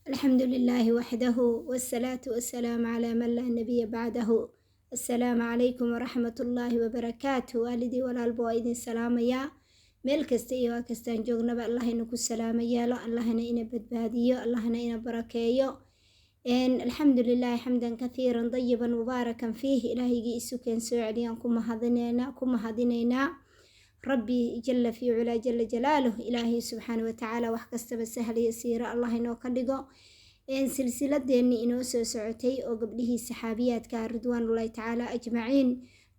الحمد لله وحده والصلاة والسلام على من لا نبي بعده. السلام عليكم ورحمة الله وبركاته. والدي والالبو إذن سلام يا meel kasta iyo waa kastaan joognaba allah ina ku salaamo yeelo allahna ina badbaadiyo allahna ina barakeeyo alxamdulillahi xamdan kathiiran dayiban mubaarakan fiih ilaahigii isu keen soo celiyaan ku mahadinaynaa rabbi jalla fi culaa jalla jalaaluh ilaahay subxaana watacaala wax kastaba sahal iyo siiro allah inoo ka dhigo silsiladeennii inoo soo socotay oo gabdhihii saxaabiyaadka ridwaanullahi tacaala ajmaciin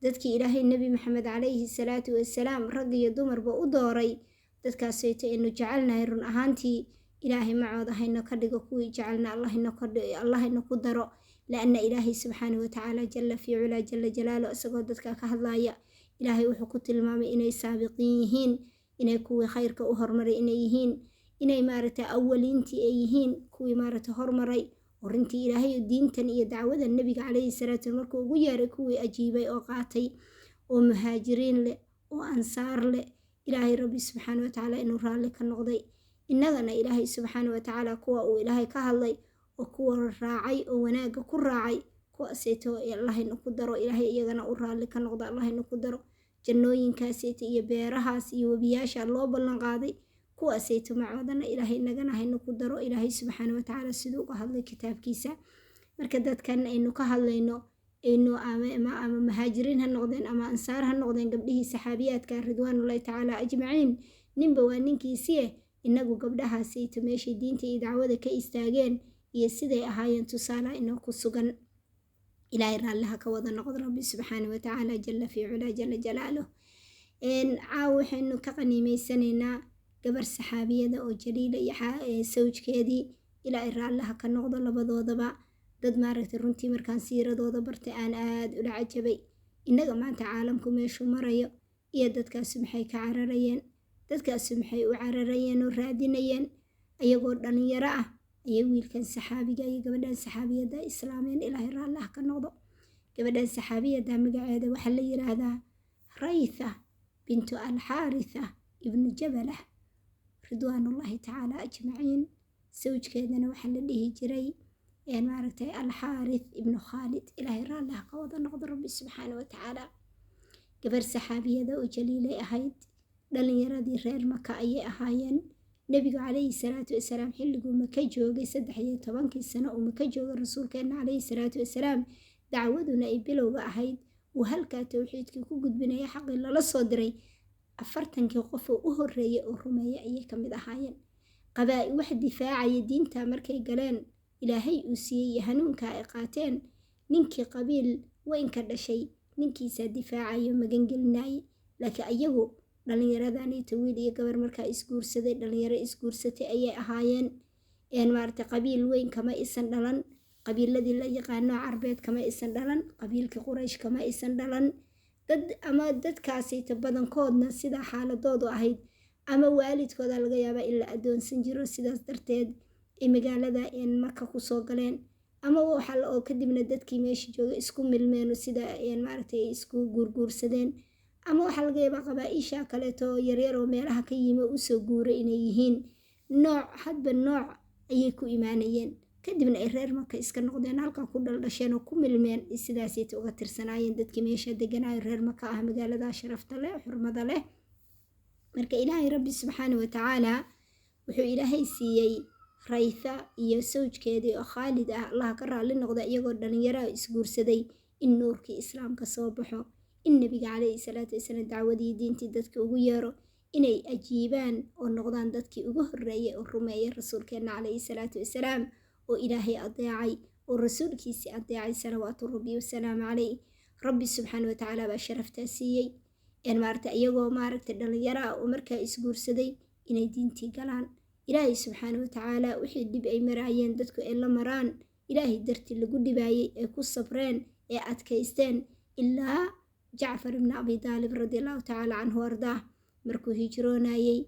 dadkii ilaahay nebi maxamed calayhi salaatu wasalaam rag iyo dumarba u dooray dadkaasayto aynu jecelnahay run ahaantii ilaahay macooda hayno ka dhigo kuwii jecelna allahayna ku daro laana ilaahay subxaana watacaala jalla fi culaa jalla jalaaluh isagoo dadka ka hadlaya ilaahay wuxuu ku tilmaamay inay saabiqiin yihiin inay kuwii khayrka u hormaray inay yihiin inay maaragtay awaliintii ay yihiin kuwii maaragtay hormaray orintii ilaahay diintan iyo dacwada nabiga calayhi salaatu markuu ugu yeeray kuwii ajiibay oo qaatay oo muhaajiriin leh oo ansaar leh ilaahay rabbi subxaana watacaala inuu raalli ka noqday innagana ilaahay subxaana watacaala kuwa uu ilaahay ka hadlay oo kuwa raacay oo wanaaga ku raacay kuwaasayto allahayna ku daro ilaahay iyagana u raalli ka noqda allahayna ku daro jannooyinkaasayto iyo beerahaas iyo webiyaasha loo ballan qaaday kuwaasayto macoodana ilaahay nagana hayno ku daro ilaahay subxaana watacaala siduu uga hadlay kitaabkiisa marka dadkan aynu ka hadlayno aynu ama muhaajiriin ha noqdeen ama ansaar ha noqdeen gabdhihii saxaabiyaadka ridwaanullahi tacaala ajmaciin ninba waa ninkiisiye inagu gabdhahaasayto meeshay diinta iyo dacwada ka istaageen iyo siday ahaayeen tusaala inoo ku sugan ilaahay raalliha ka wada noqdo rabbi subxaana watacaala jalla fi culaa jalla jalaaluh caaw waxaynu ka qaniimaysanaynaa gabar saxaabiyada oo jaliila iyo sawjkeedii ilaahay raalliha ka noqdo labadoodaba dad maaragtay runtii markaan siiradooda bartay aan aad ula cajabay innaga maanta caalamku meeshuu marayo iyo dadkaasi maxay ka cararayeen dadkaasi maxay u cararayeen oo raadinayeen ayagoo dhalinyaro ah ayay wiilkan saxaabiga iyo gabadhan saxaabiyada islaameen ilaahay raalliha ka noqdo gabadhan saxaabiyada magaceeda waxaa la yiraahdaa raytha bintu alxaaritha ibnu jabalah ridwaanullahi tacaala ajmaciin sawjkeedana waxaa la dhihi jiray maaragtay alxaarith ibnu khaalid ilaahay raalliha ka wada noqdo rabbi subxaana watacaala gabar saxaabiyada oo jaliilay ahayd dhalinyaradii reer maka ayay ahaayeen nebigu calayhi salaatu wasalaam xilliguu maka joogay 13 sano uu maka joogay rasuulkeena calayhi salaatu wasalaam dacwaduna ay bilowga ahayd uu halkaa towxiidkii ku gudbinaya xaqii lala soo diray 40 qof oo u horeeyay oo rumeeyay ayay ka mid ahaayeen wax difaacaya diinta markay galeen ilaahay uu siiyey hanuunka ay qaateen ninkii qabiil weynka dhashay ninkiisa difaacayo magangelinayay laakiin ayagu dhalinyaradani tawiil iyo gabar markaa isguursaday dhalinyaro isguursatay ayay ahaayeen maaragtay qabiil weyn kama isan dhalan qabiiladii la yaqaano carbeed kama isan dhalan qabiilkii quraysh kama isan dhalan dadkaasayta badankoodna sida xaaladoodu ahayd ama waalidkooda laga yaabaa in la adoonsan jiro sidaas darteed ay magaalada maka kusoo galeen ama waxaa oo kadibna dadkii meesha jooga isku milmeen sida maaragtay isku guurguursadeen ama waxaa laga yaabaa qabaaisha kaleeto yaryar oo meelaha ka yimi usoo guuray inay yihiin nooc hadba nooc ayay ku imaanayeen kadibna ay reer maka iska noqdeen halkaa ku dhaldhasheen oo ku milmeen sidaasayta uga tirsanaayeen dadkii meesha deganaayo reer maka ah magaalada sharafta leh xurmada leh marka ilaahay rabbi subxaana watacaala wuxuu ilaahay siiyey raytha iyo sawjkeedii oo khaalid ah allah ka raalli noqda iyagoo dhalinyaraha isguursaday in nuurkii islaamka soo baxo in nabiga calayhi salaatu wasalaam dacwadii diintii dadka ugu yeero inay ajiibaan oo noqdaan dadkii ugu horeeyay oo rumeeyay rasuulkeena calayhi salaatu wasalaam oo ilaahay adeecay oo rasuulkiisii adeecay salawaatu rabbi wasalaamu calayh rabbi subxaana watacaala baa sharaftaa siiyey maaragtay iyagoo maaragtay dhalinyaro ah oo markaa isguursaday inay diintii galaan ilaahay subxaana watacaala wixii dhib ay maraayeen dadku ay la maraan ilaahay dartii lagu dhibaayay ay ku sabreen ee adkaysteen ilaa jacfar ibn abi daalib radiallahu tacaala canhu ardaah markuu hijroonayay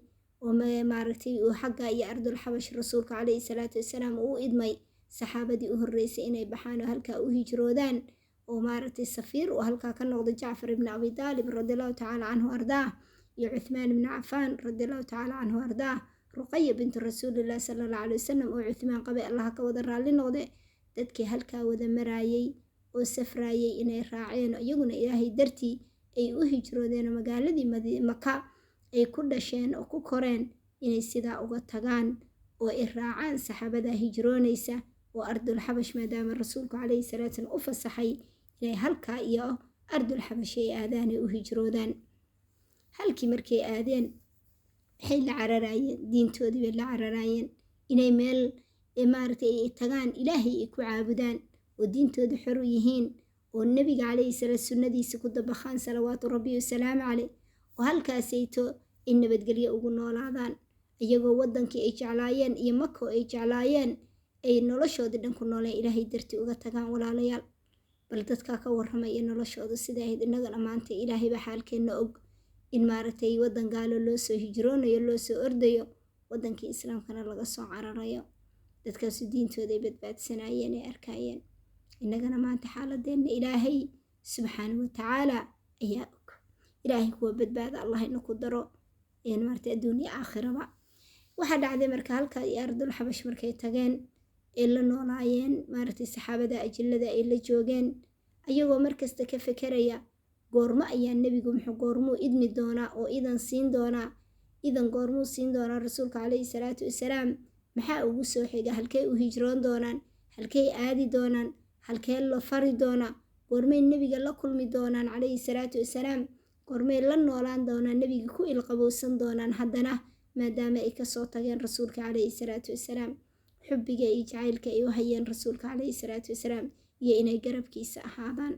oo maaragtay uu xagga iyo ardul xabash rasuulka calayhi salaatu wasalaam uu idmay saxaabadii u horeysay inay baxaan oo halkaa u hijroodaan oo maaragtay safiir uu halkaa ka noqdo jacfar ibn abi daalib radiallahu tacaala canhu ardaah iyo cuthmaan ibn cafaan radiallahu tacaala canhu ardaah ruqaya bintu rasuulillahi sala allahu calay wasalam oo cuthmaan qabay allaha ka wada raalli noqde dadkii halkaa wada maraayay oo safraayay inay raaceen iyaguna ilaahay dartii ay u hijroodeen oo magaaladii maka ay ku dhasheen oo ku koreen inay sidaa uga tagaan oo ay raacaan saxaabada hijroonaysa oo ardul xabash maadaama rasuulku calayhi salaatu wasallam u fasaxay inay halkaa iyo ardul xabash ay aadaan ay u hijroodaan. halkii markay aadeen waxay la cararaayeen diintoodii bay la cararaayeen inay meel maaragtay ay tagaan ilaahay ay ku caabudaan oo diintooda xor u yihiin oo nebiga calayhi salaam sunnadiisa ku dabaqaan salawaatu rabbi wasalaamu caleyh oo halkaasayto in nabadgelyo ugu noolaadaan iyagoo wadankii ay jeclaayeen iyo mako ay jeclaayeen ay noloshoodii dhan ku nooleen ilaahay dartii uga tagaan walaalayaal. bal dadkaa ka warramaya noloshooda sida ahayd innagana maanta ilaahay baa xaalkeenna og in maaragtay wadan gaalo loo soo hijroonayo loo soo ordayo wadankii islaamkana laga soo cararayo. dadkaasu diintooda ay badbaadsanayeen ay arkaayeen. innagana maanta xaaladeenna ilaahay subxaanahu watacaala ayaa og. ilaahay kuwa badbaada allah ina ku daro maaragtay adduuniya aakhiraba. waxaa dhacday marka halkaa iyo ardul xabash markay tageen ay la noolaayeen maaragtay saxaabada ajillada ay la joogeen ayagoo markasta ka fekeraya goormo ayaa nebigu goormuu idmi doonaa oo idan goormuu siin doonaa rasuulka calayhi salaatu wasalaam, maxaa ugu soo xiga, halkay u hijroon doonaan, halkay aadi doonaan, halkee la fari doonaa, goormay nebiga la kulmi doonaan calayhi salaatu wasalaam, goormay la noolaan doonaan, nebiga ku ilqabowsan doonaan haddana maadaama ay kasoo tageen rasuulka calayhi salaatu wasalaam, xubbiga iyo jacaylka ay u hayeen rasuulka calayhi salaatu wasalaam iyo inay garabkiisa ahaadaan.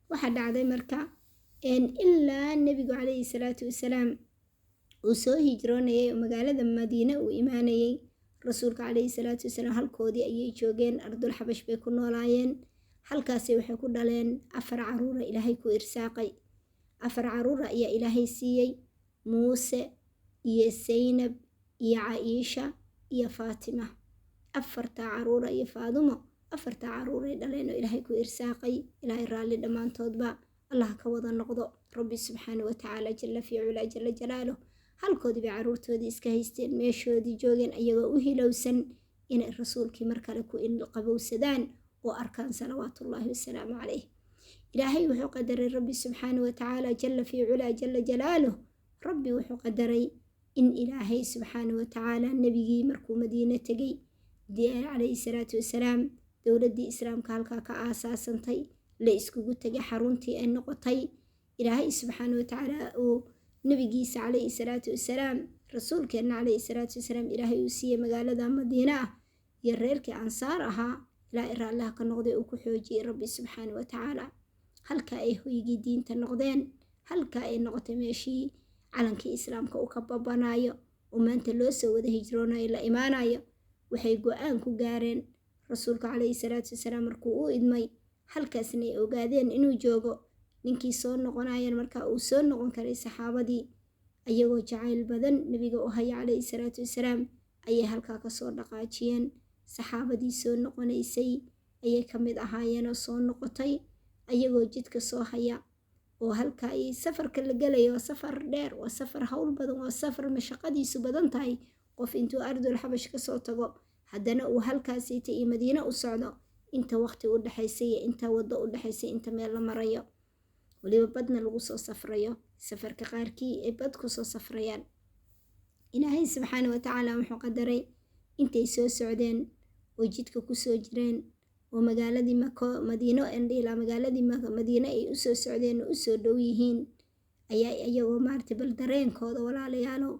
waxaa dhacday marka ilaa nebigu calayhi salaatu wasalaam uu soo hijroonayay oo magaalada madiine uu imaanayay rasuulka calayhi salaatu wasalaam halkoodii ayay joogeen ardul xabash bay ku noolaayeen. halkaasi waxay ku dhaleen 4 caruura ilaahay ku irsaaqay. 4 caruura ayaa ilaahay siiyey, muuse iyo saynab iyo caaisha iyo faatima. 4 caruura iyo faadumo 4 caruuray dhaleen oo ilaahay ku irsaaqay. ilaahay raalli dhammaantoodba allah ka wada noqdo rabbi subxaanahu watacaala jalla fi culaa jalla jalaaluh. halkoodii bay caruurtoodii iska haysteen, meeshoodii joogeen ayagoo u hilowsan inay rasuulkii mar kale ku qabowsadaan oo arkaan salawaatullaahi wasalaamu calayh. ilaahay wuxuu qadaray rabbi subxaanahu watacaala jalla fi culaa jalla jalaaluh. rabbi wuxuu qadaray in ilaahay subxaanahu watacaala nebigii markuu madiine tegey calayhi salaatu wasalaam dowladdii islaamka halkaa ka aasaasantay la iskugu tegay xaruntii ay noqotay. ilaahay subxaanahu watacaala uu nebigiisa calayhi salaatu wasalaam rasuulkeenna calayhi salaatu wasalaam ilaahay uu siiyey magaalada madiine ah iyo reerkii ansaar ahaa ilaahay raallaha ka noqday uu ku xoojiyey rabbi subxaanahu watacaala. halka ay hoygii diinta noqdeen, halka ay noqotay meeshii calankii islaamka uu ka babanayo oo maanta loo soo wada hijroonayo la imaanayo. waxay go-aan ku gaareen rasuulka calayhi salaatu wasalaam markuu u idmay halkaasna ay ogaadeen inuu joogo ninkii soo noqonayeen markaa uu soo noqon karay saxaabadii ayagoo jacayl badan nebiga u haya calayhi salaatu wasalaam ayay halkaa kasoo dhaqaajiyeen. saxaabadii soo noqonaysay ayay ka mid ahaayeenoo soo noqotay ayagoo jidka soo haya oo halkaa ay safarka la gelaya waa safar dheer, waa safar hawl badan, waa safar mashaqadiisu badan tahay. qof intuu ardul xabash kasoo tago haddana uu halkaasita iyo madiine u socdo inta waqti u dhexaysay iyo inta waddo u dhexaysay inta meel la marayo waliba badna lagu soo safrayo. safarka qaarkii ay bad ku soo safrayaan. ilaahay subxaanahu watacaala wuxuu qadaray intay soo socdeen oo jidka kusoo jireen oo magaaladii madiino ilaa magaaladii madiine ay usoo socdeen oo usoo dhow yihiin ayaa iyagoo maaragtay bal dareenkooda walaalayaalo,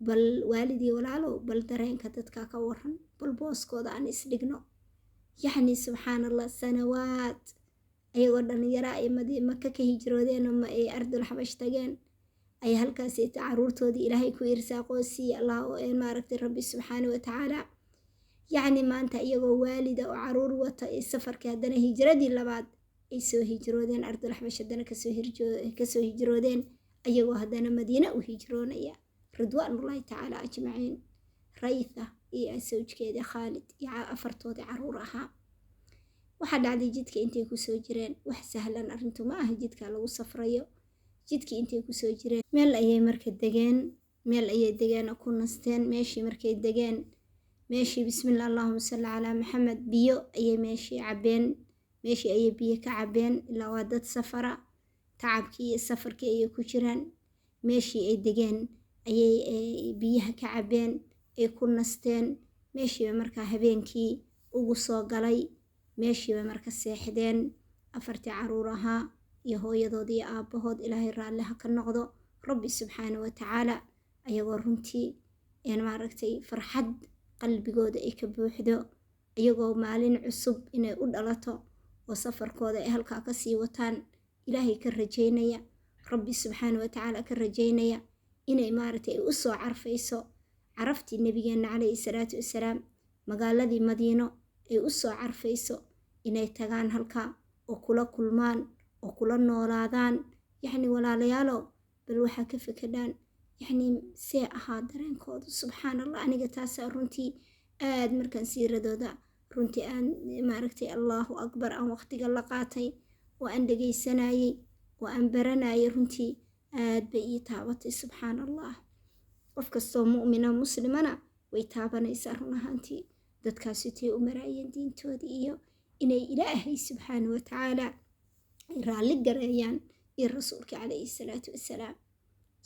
bal waalidii walaalo, bal dareenka dadka ka waran, bal booskooda aan isdhigno. yacni subxaan allah, sanawaad ayagoo dhalinyaro ay maka ka hijroodeen oo ay ardul xabash tageen ay halkaasi caruurtoodii ilaahay ku irsaaqoo siiye allah oo maaragtay rabbi subxaanahu watacaala. yacni maanta iyagoo waalida oo caruur wata ee safarkii haddana hijradii labaad ay soo hijroodeen ardul xabash haddana kasoo hijroodeen ayagoo haddana madiine u hijroonaya ridwaanullaahi tacaala ajmaciin. raytha iyo sawjkeeda khaalid iyo 4toodii caruur ahaa. waxaa dhacday jidka intay kusoo jireen wax sahlan arrintu ma aha, jidka lagu safrayo. jidkii intay kusoo jireen meel ayay marka degeen meel ayay degeen oo ku nasteen. Meeshii markay degeen, meeshii bismillah allahumma salli calaa maxamed, biyo ayay meeshii cabbeen. meeshii ayay biyo ka cabbeen, ilaa waa dad safara, tacabkii iyo safarkii ayay ku jiraan. meeshii ay degeen ayay biyaha ka cabbeen, ay ku nasteen. meeshiiba markaa habeenkii ugu soo galay, meeshiiba marka seexdeen. afartii caruur ahaa iyo hooyadood iyo aabbahood, ilaahay raalli ha ka noqdo rabbi subxaana wa tacaala, ayagoo runtii maaragtay farxad qalbigooda ay ka buuxdo, iyagoo maalin cusub inay u dhalato oo safarkooda ay halkaa ka sii wataan ilaahay ka rajaynaya, rabbi subxaana wa tacaala ka rajaynaya inay maaragtay u soo carfayso caraftii nabigeenna calayhi salaatu wasalaam, magaaladii madiino ay u soo carfayso, inay tagaan halkaa oo kula kulmaan oo kula noolaadaan. yacni walaalayaalow, bal waxaa ka fikadhaan yacni see ahaa dareenkoodu. subxaan allah, aniga taasaa runtii aad markaan siiradooda runtii aan maaragtay allahu akbar aan waqtiga la qaatay oo aan dhegaysanayay oo aan baranayay, runtii aad bay ii taabatay. subxaan allah, qof kastoo mu'mina muslimana way taabanaysaa run ahaantii. dadkaasi tay u maraayeen diintoodii iyo inay ilaahay subxaana wa tacaala ay raalli gareeyaan iyo rasuulka calayhi salaatu wasalaam.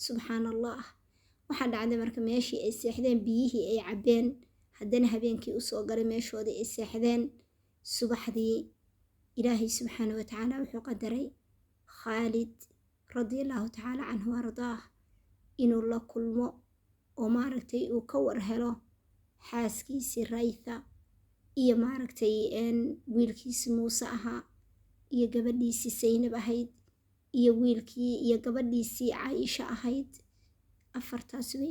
subxaan allah, waxaa dhacday marka meeshii ay seexdeen, biyihii ay cabbeen, haddana habeenkii usoo galay meeshoodii ay seexdeen. subaxdii ilaahay subxaana wa tacaala wuxuu qadaray khaalid radiallahu tacaala canhu ardaah inuu la kulmo oo maaragtay uu ka war helo xaaskiisii raytha iyo maaragtay wiilkiisii muuse ahaa iyo gabadhiisii saynab ahayd iyo wiilkii iyo gabadhiisii caaisha ahayd. afartaasuba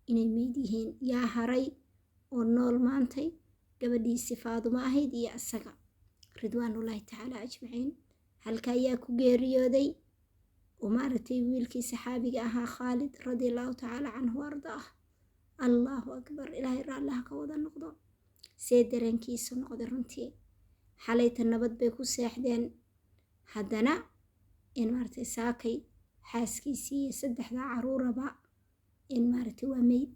inay meyd yihiin. yaa haray oo nool maantay? gabadhiisii faadumo ahayd iyo asaga ridwaanullaahi tacaala ajmaciin. halka ayaa ku geeriyooday oo maaragtay wiilkii saxaabiga ahaa khaalid radiallahu tacaala canhu ardaah. allahu akbar, ilaahay raallaha ka wada noqdo. see dareenkiisu noqday runtii. xalayta nabad bay ku seexdeen, haddana maaragtay saakay xaaskiisii iyo 3 caruuraba maaragtay waa meyd.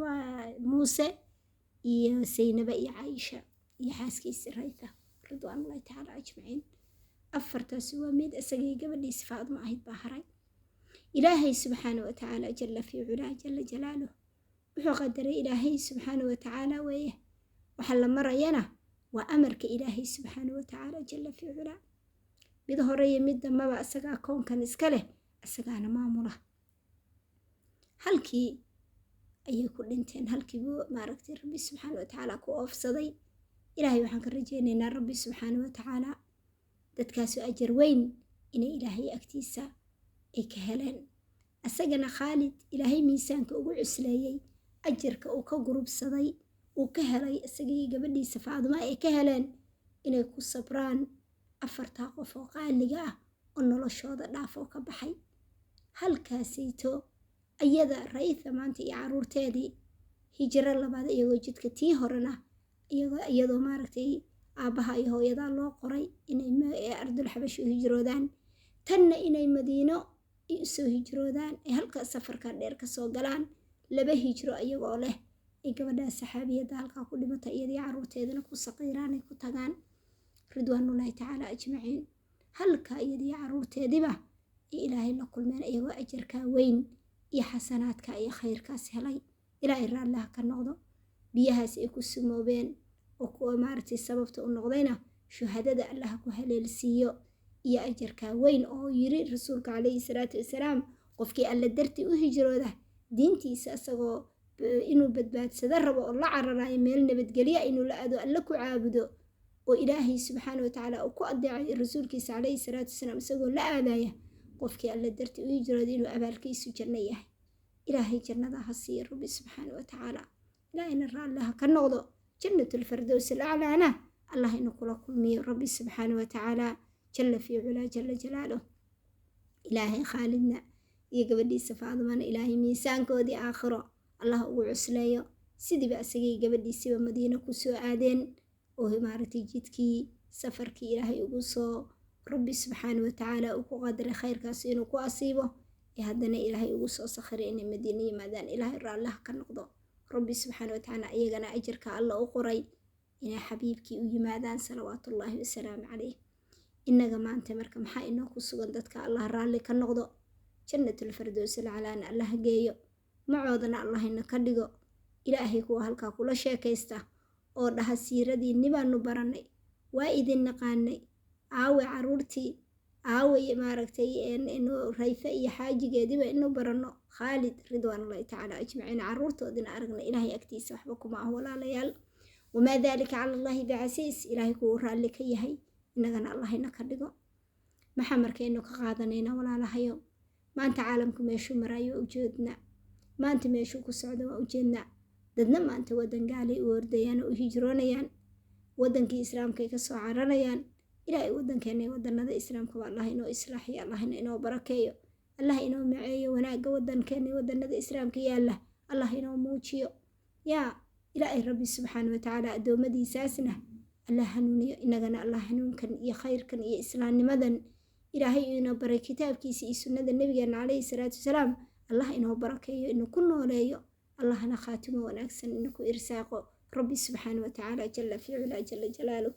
waa muuse iyo saynaba iyo caaisha iyo xaaskiisii raytha ridwaanullaahi tacaala ajmaciin. afartaasi waa meyd, isagii gabadhiisi faaduma ahayd baa haray. ilaahay subxaana wa tacaala jalla fii culaa jalla jalaaluh wuxuu qadaray. ilaahay subxaana wa tacaala weeye, waxa la marayana waa amarka ilaahay subxaana wa tacaala jalla fii culaa. mid hore iyo mid dambaba asagaa koonkan iska leh, asagaana maamula. halkii ayay ku dhinteen, halkii buu maaragtay rabbi subxaana wa tacaala ku oofsaday. ilaahay waxaan ka rajaynaynaa rabbi subxaana wa tacaala dadkaasu ajar weyn inay ilaahay agtiisa ay ka heleen. asagana khaalid ilaahay miisaanka ugu cusleeyey, ajarka uu ka gurubsaday uu ka helay, isagii gabadhiisa faaduma ay ka heleen inay ku sabraan 4 qof oo qaaliga ah oo noloshooda dhaafoo ka baxay. halkaasayto ayada raytha maanta iyo caruurteedii hijro labaad iyagoo jidka tii horena iyadoo maaragtay aabbaha iyo hooyadaa loo qoray inay ardul xabash u hijroodaan, tanna inay madiino usoo hijroodaan, ay halkaa safarka dheer ka soo galaan. 2 hijro iyagoo leh ay gabadhaa saxaabiyadda halkaa ku dhimata, iyadii caruurteedana ku saqiiraan ay ku tagaan ridwaanullaahi tacaala ajmaciin. halka iyadii caruurteediba ay ilaahay la kulmeen iyagoo ajarkaa weyn iyo xasanaadka iyo khayrkaas helay. ilaahay raallaha ka noqdo. biyahaas ay ku sumoobeen oo kuwa maaragtay sababta u noqdayna shuhadada allaha ku haleelsiiyo iyo ajarkaa weyn oo yiri rasuulka calayhi salaatu wasalaam, qofkii alla dartii u hijrooda diintiisa asagoo inuu badbaadsada rabo oo la cararayo meel nabadgelya inuu la aado alla ku caabudo oo ilaahay subxaana wa tacaala uu ku adeecay rasuulkiisa calayhi salaatu wasalaam isagoo la aadaya, qofkii alla dartii u hijrooda inuu abaalkiisu janno yahay. ilaahay jannada ha siiyo rabbi subxaana wa tacaala. ilaahayna raallaha ka noqdo. jannatul firdaws alaclaana allah inuu kula kulmiyo rabbi subxaana wa tacaala jalla fii culaa jalla jalaaluh. ilaahay khaalidna iyo gabadhiisa faadumana ilaahay miisaankoodii aakhiro allah ugu cusleeyo, sidiiba asagii gabadhiisiba madiino ku soo aadeen oo maaragtay jidkii safarkii ilaahay ugu soo rabbi subxaana watacaala uu ku qadaray khayrkaas inuu ku asiibo ee haddana ilaahay ugu soo sakhiray inay madiina yimaadaan. ilaahay raallah ka noqdo. rabbi subxaana watacaala iyagana ajarka alla u qoray inay xabiibkii u yimaadaan salawaatullaahi wasalaamu calayh. innaga maanta marka maxaa inoo ku sugan dadka allah raalli ka noqdo, jannatul firdowsil calaana allah geeyo, macoodana allahina ka dhigo. ilaahay kuwa halkaa kula sheekaysta oo dhaha siiradii nibaanu barannay, waa idin naqaanay, aawe caruurtii, aawe maaragtay inuu rayfa iyo xaajigeediba inuu baranno. khaalid ridwaanullaahi tacaala ajmaciin caruurtoodina aragna ilaahay agtiisa waxba kuma ah walaalayaal. wamaa daalika cala allaahi bicasiis. ilaahay kuwuu raalli ka yahay, innagana allahina ka dhigo. maxaa markaynu ka qaadanaynaa walaalahayo? maanta caalamku meeshuu maraayo waa ujeednaa, maanta meeshuu ku socdo waa ujeednaa. dadna maanta waddan gaalay u ordayaan oo u hijroonayaan, waddankii islaamkay ka soo cararayaan. ilaahay waddankeena iyo waddanada islaamkaba allah inoo islaaxiyo, allahna inoo barakeeyo, allah inoo maceeyo wanaagga waddankeena iyo waddanada islaamka yaalla allah inoo muujiyo. yaa ilaahay rabbi subxaana watacaala addoommadiisaasna allah hanuuniyo, innagana allah hanuunkan iyo khayrkan iyo islaamnimadan ilaahay inoo baray kitaabkiisa iyo sunnada nabigeena calayhi salaatu wasalaam allah inoo barakeeyo, inuu ku nooleeyo, allahna khaatimo wanaagsan inuu ku irsaaqo rabbi subxaana watacaala jalla fi culaa jalla jalaaluh.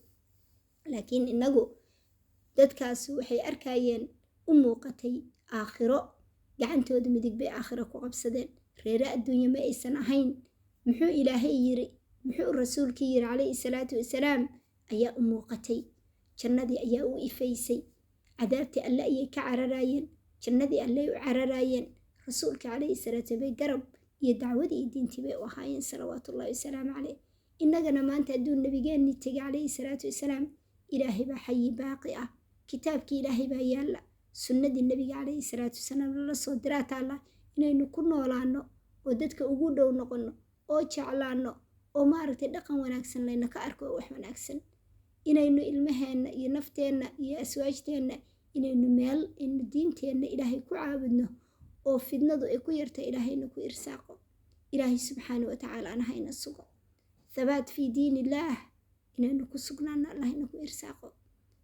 laakiin inagu dadkaas waxay arkayeen u muuqatay aakhiro, gacantooda midig bay aakhiro ku qabsadeen, reere adduunye ma aysan ahayn. muxuu ilaahay yiri, muxuu rasuulkii yiri calayhi salaatu wasalaam ayaa u muuqatay. jannadii ayaa u ifaysay, cadaabtii alle ayay ka cararaayeen, jannadii alley u cararaayeen. rasuulka calayhi salaatu bay garab iyo dacwadii iyo diintii bay u ahaayeen salawaatullaahi wasalaamu caleyh. innagana maanta hadduu nabigeenni tegay calayhi salaatu wasalaam, ilaahay baa xayi baaqi ah, kitaabkii ilaahay baa yaalla, sunnadii nebiga calayhi salaatu wasalaam lala soo diraa taalla. inaynu ku noolaano oo dadka ugu dhow noqono oo jeclaano oo maaragtay dhaqan wanaagsan layna ka arko oo wax wanaagsan. inaynu ilmaheenna iyo nafteenna iyo aswaajteenna inaynu meel aynu diinteenna ilaahay ku caabudno oo fidnadu ay ku yarta ilaahayna ku irsaaqo. ilaahay subxaana watacaala anahayna sugo thabaat fii diin illaah, inaynu ku sugnaano allahayna ku irsaaqo.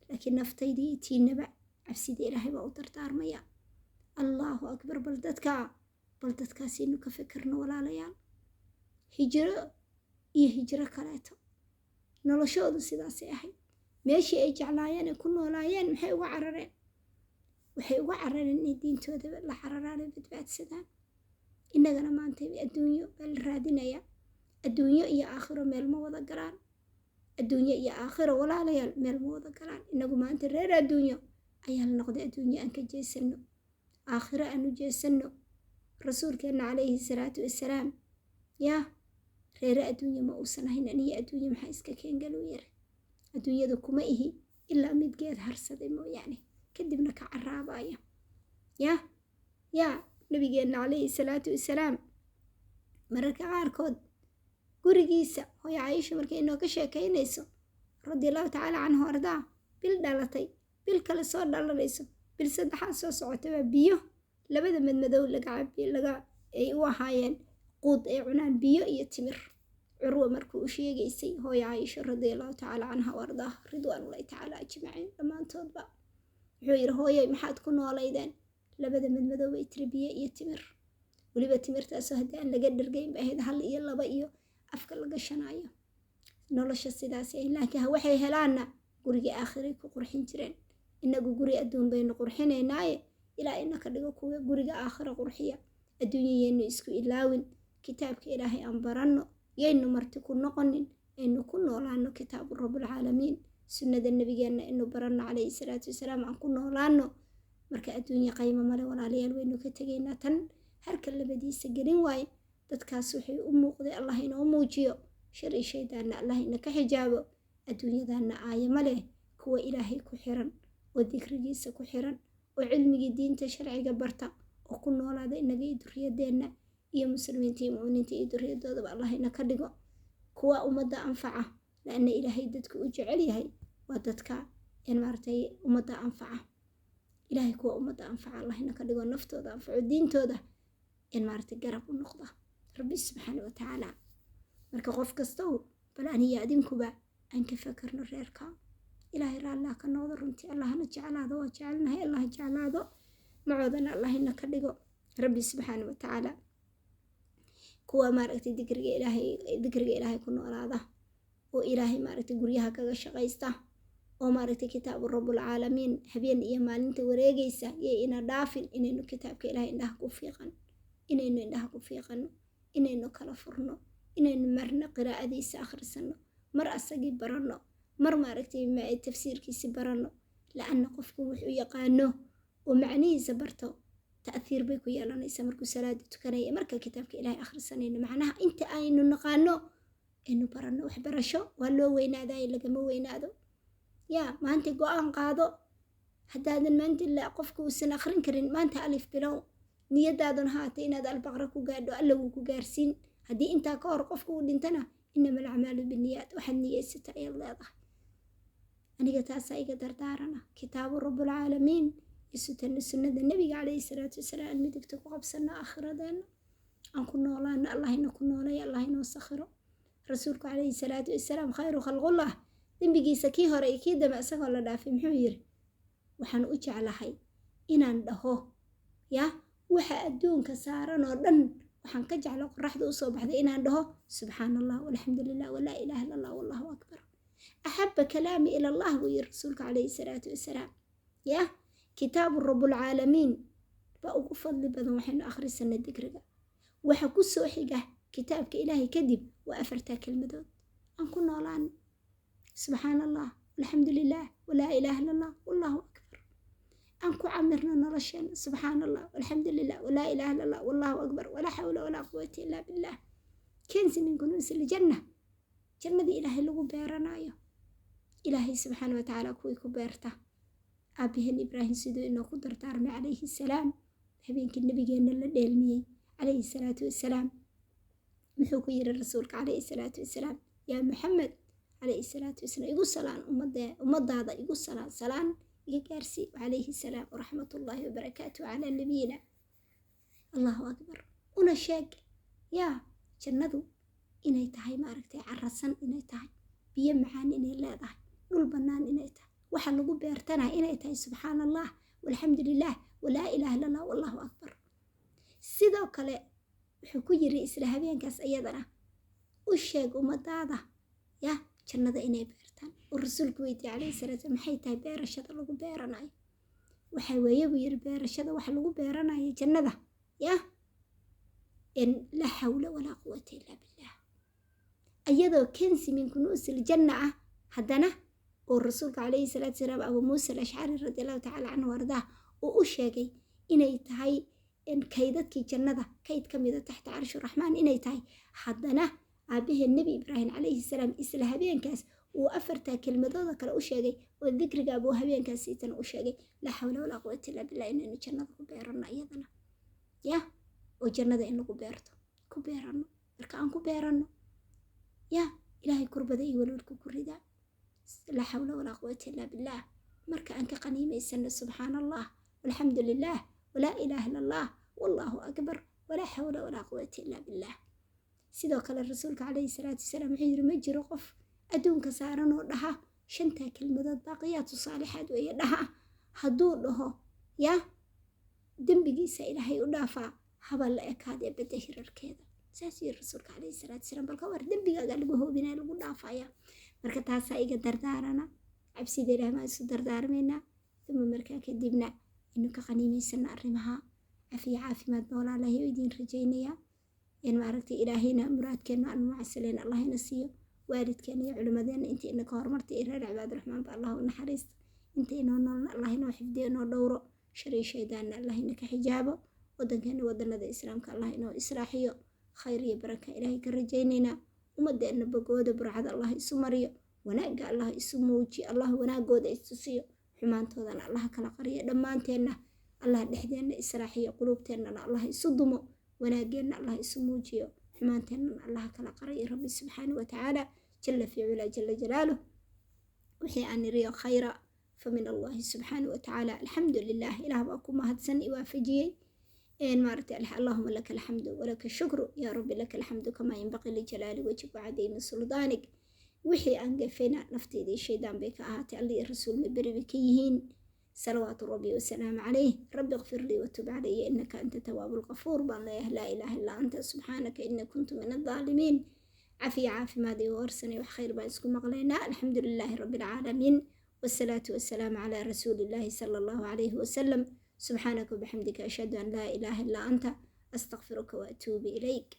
laakiin naftaydii iyo tiinaba cabsida ilaahay baa u dardaarmaya. allaahu akbar. bal dadkaasaynu ka fikirno walaalayaal. hijro iyo hijro kaleeto noloshoodu sidaasay ahayd. meeshii ay jeclaayeen ay ku noolaayeen maxay uga carareen? waxay uga carareen inay diintooda la cararaanay badbaadsadaan. innagana maanta adduunyo baa la raadinayaa. adduunyo iyo aakhiro meel ma wada galaan. adduunyo iyo aakhiro walaalayaal meel ma wada galaan. inagu maanta reer adduunyo ayaa la noqday. adduunyo aan ka jeesanno, aakhiro aan u jeesanno. rasuulkeenna calayhi salaatu wasalaam yaa reere adduunyo ma uusan ahayn. aniyo adduunyo maxaa iska keengaluu yara? adduunyada kuma ihi ilaa midgeed harsaday mooyaane, kadibna ka caraabaya. yaa nabigeenna calayhi salaatu wasalaam mararka qaarkood gurigiisa hooyo Caaisha markay inooga sheekaynayso radiallahu tacaala canhu ardaa, bil dhalatay, bil kale soo dhalanayso, bil saddexaad soo socotaba biyo labada madmadow ay u ahaayeen quud ay cunaan, biyo iyo timir. curwa markuu u sheegaysay hooyo Caaisha radiallahu tacaala canha ardaa ridwaanullaahi tacaala ajmaciin dhammaantoodba, wuxuu yidhi hooyay maxaad ku noolaydeen? labada madmadow bay tiri biyo iyo timir. weliba timirtaasoo haddii aan laga dhargayn ba ahayd 1 iyo 2 iyo afka laga shanaayo. nolosha sidaas ay laakiin waxay helaana guriga aakhiray ku qurxin jireen. inagu guri adduun baynu qurxinaynaaye ilaa inaka dhigo kuwa guriga aakhira qurxiya. adduunyayeennu isku ilaawin, kitaabka ilaahay aan baranno, yaynu marti ku noqonin, aynu ku noolaano kitaabu rabbulcaalamiin, sunnada nabigeenna inu baranno calayhi salaatu wasalaam aan ku noolaano. marka adduunye qaymo male walaalayaal, waynu ka tegaynaa. tan harka labadiisa gelin waaye. dadkaas waxay u muuqday allah inoo muujiyo, shar iyo shaydaanna allah ina ka xijaabo. adduunyadaanna aayo ma leh, kuwa ilaahay ku xiran oo dikrigiisa ku xiran oo cilmigii diinta sharciga barta oo ku noolaada inaga iyo duriyadeenna iyo muslimiinta iyo mu'miniinta iyo duriyadoodaba allah ina ka dhigo kuwa ummadda anfaca. laana ilaahay dadku u jecel yahay waa dadka maaragtay ummadda anfaca. ilaahay kuwa ummadda anfaca allah ina ka dhigo, naftooda anfaco, diintooda maaragtay garab u noqda rabbi subxaana watacaala. marka qof kastow bal aniya adinkuba aan ka fakarno reerka, ilaahay raallah ka noqdo runtii allahna jeclaado waa jecelnahay allah jeclaado macoodana allahina ka dhigo rabbi subxaana watacaala kuwa maaragtay dikriga ilaahay ku noolaada oo ilaahay maaragtay guryaha kaga shaqaysta oo maaragtay kitaabu rabbulcaalamiin habeen iyo maalinta wareegaysa iyo ina dhaafin inaynu kitaabka ilaahay indhaha ku fiiqano inaynu kala furno inaynu marna qiraa'adiisa akhrisano mar asagii baranno mar maaragtay tafsiirkiisi baranno la'anna qofku wuxuu yaqaano oo macnihiisa barto ta'thiir bay ku yeelanaysaa markuu salaada tukanaya marka kitaabka ilaahay akhrisanayno macnaha inta aynu naqaano aynu baranno waxbarasho waa loo weynaaday lagama weynaado yaa maanta go'aan qaado haddaadan maanta qofku uusan akhrin karin maanta alif bilow niyadaadan haatay inaad albaqra ku gaadho alla wuu ku gaarsiin haddii intaa ka hor qofku uu dhintana inama alacmaalu binniyaat waxaad niyeysata ayaad leedahay aniga taasaa iga dardaarana kitaabu rabbulcaalamiin sunnada nabiga calayhi salaatu wasalaam midigta ku qabsana aakhiradeenna aan ku noolaana allahina ku noolay allahinoo sakhiro rasuulku calayhi salaatu wasalaam khayru khalqullah dembigiisa kii hore iyo kii dambe isagoo la dhaafay muxuu yiri waxaan u jeclahay inaan dhaho waxa adduunka saaran oo dhan waxaan ka jecla qoraxda usoo baxday inaan dhaho subxaana allah walxamdulilah walaa ilaaha illa allah wallahu akbar axabba kalaami ila allah buu yiri rasuulka calayhi salaatu wasalaam kitaabu rabbulcaalamiin baa ugu fadli badan waxaynu akhrisana dikriga waxa ku soo xiga kitaabka ilaahay kadib waa 4 kelmadood aan ku noolaan subxaana allah walxamdulilah walaa ilaaha illa allah wallahu akbar aan ku camirno nolosheena subxaana allah walxamdulilah walaa ilaaha illa allah wallahu akbar walaa xawla walaa quwata illaa billah kensi min kunuusi ljanna jannadii ilaahay lagu beeranayo ilaahay subxaana watacaala kuwii ku beerta aabaheen ibraahim siduu inoo ku dardaarmay calayhi salaam habeenkii nabigeenna la dheelmiyey calayhi salaatu wasalaam muxuu ku yiri rasuulka calayhi salaatu wasalaam yaa maxamed calayhi salaatu wasalaam igu salaan ummadaada igu salaan iga gaarsii calayhi salaam waraxmatullaahi wabarakaatu calaa nabiyina allahu akbar una sheeg jannadu inay tahay maaragtay carasan inay tahay biyo macaan inay leedahay dhul bannaan inay tahay waxa lagu beertana inay tahay subxaana allah walxamdulilah walaa ilaaha illa allah wallahu akbar sidoo kale wuxuu ku yiri isla habeenkaas ayadana u sheeg ummadaada jannada inay beertaan oo rasuulku weydiiyey calayhi salaatu maxay tahay beerashada lagu beeranayo waxa weeye buu yiri beerashada waxa lagu beeranayo jannada in la xawla walaa quwata illaa billah ayadoo kensi min kunuusil janna haddana oo rasuulka calayhi salaatu wasalaam abu muusa al-ashcari radiallahu tacaala canhu wardaa oo u sheegay inay tahay kaydadkii jannada kayd ka mida taxta carshi raxmaan inay tahay haddana aabaheen nebi ibraahim calayhi salaam isla habeenkaas uu 4 kelmadooda kale u sheegay oo dikriga abuu habeenkaas sitan u sheegay laa xawla walaa quwata illaa billah inaynu jannada ku beerano iyadana oo jannada in lagu beerto ku beerano marka aan ku beerano ilaahay kurbada iyo walwalka ku ridaa laa xawla walaa quwata illaa billah marka aan ka qaniimaysano subxaana allah walxamdulilah walaa ilaaha illa allah wallahu akbar walaa xawla walaa quwata illaa billah sidoo kale rasuulka calayhi salaatu wasalaam wuxuu yiri ma jiro qof adduunka saaran oo dhaha 5 kelmadood baaqiyaatu saalixaad weeye dhaha hadduu dhaho dembigiisa ilaahay u dhaafaa haba la ekaadee badda hirarkeeda saas yiri rasuulka calayhi salaatu wasalaam balka war dembigaaga lagu hoobinaa lagu dhaafaya marka taasaa iga dardaarana cabsida ilaahay maa isu dardaarmaynaa uma markaa kadibna inu ka qaniimaysana arrimaha caafimaad noolaalaahi oo idiin rajaynayaa in maaragtay ilaahayna muraadkeena aan mucasaleen allahina siiyo waalidkeena iyo culimadeena inta ina ka hormartay iyo reer cibaadiraxmaan ba allah u naxariista inta inoo noolna allah inoo xifdiyo inoo dhowro shari shaydaanna allah ina ka xijaabo wadankeena wadanada islaamka allah inoo israaxiyo khayr iyo baraka ilaahay ka rajaynaynaa ummadeena bogooda burcada allah isu mariyo wanaaga allah isu muuji allah wanaagooda isu siiyo xumaantoodana allah kala qariyo dhammaanteena allah dhexdeena israaxiyo qulubteennana allah isu dumo wanaageena allah isu muujiyo xumaanteennana allah kala qariyo rabbi subxaanahu watacaala jalla fi cula jalla jalaaluh wixii aan niriyo khayra famin allahi subxaanahu watacaala alxamdu lilah ilaah baa ku mahadsan iwaafajiyey maaragtay allahuma laka alxamdu walaka shukru yaa rabbi laka alxamdu kamaa yanbaqii lijalaali wajhik wacadiimi suldaanik wixii aan gafayna nafteedii shaydaan bay ka ahaatay allii rasuulna beri bay ka yihiin salawaatu rabbi wasalaamu calayh rabbi اغfir lii watub calaya inaka anta tawaabu lqafuur baan leeyahay laa ilaaha illaa anta subxaanaka ina kuntu min adaalimiin cafiya caafimaad iyo warsanay wax khayr baan isku maqlaynaa alxamdu lilaahi rabbi alcaalamiin والصلاة والسلام على رسول الله صلى الله عليه وسلم سبحانك وبحمدك أشهد أن لا إله إلا أنت أستغفرك وأتوب إليك.